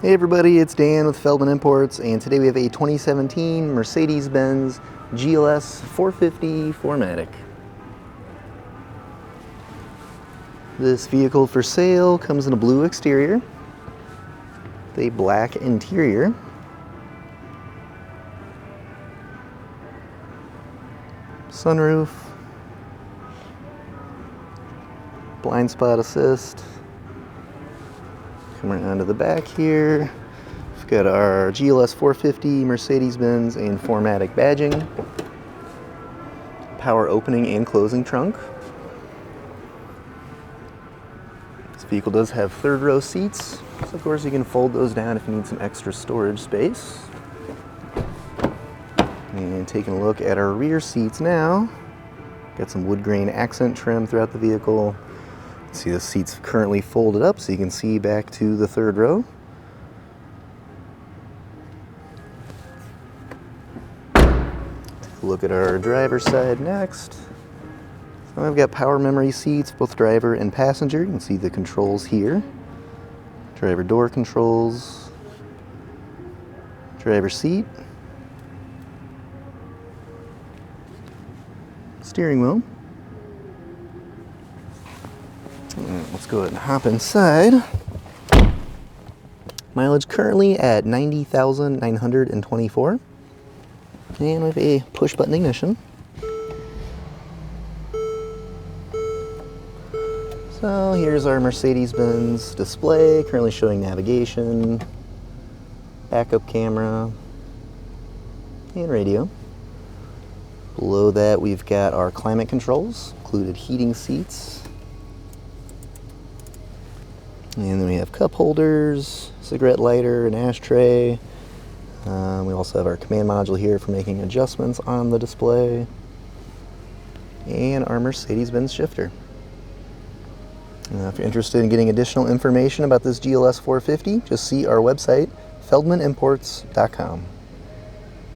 Hey everybody, it's Dan with Feldmann Imports, and today we have a 2017 Mercedes-Benz GLS 450 4MATIC. This vehicle for sale comes in a blue exterior, with a black interior. Sunroof, blind spot assist. Come around to the back here. We've got our GLS 450 Mercedes-Benz and 4MATIC badging. Power opening and closing trunk. This vehicle does have third row seats, so of course you can fold those down if you need some extra storage space. And taking a look at our rear seats now. Got some wood grain accent trim throughout the vehicle. See, the seats currently folded up so you can see back to the third row. Take a look at our driver's side next. So I've got power memory seats, both driver and passenger. You can see the controls here. Driver door controls. Driver seat. Steering wheel. Let's go ahead and hop inside. Mileage currently at 90,924. And we have a push button ignition. So here's our Mercedes-Benz display, currently showing navigation, backup camera, and radio. Below that we've got our climate controls, included heating seats. And then we have cup holders, cigarette lighter, an ashtray. We also have our command module here for making adjustments on the display. And our Mercedes-Benz shifter. If you're interested in getting additional information about this GLS 450, just see our website, feldmannimports.com.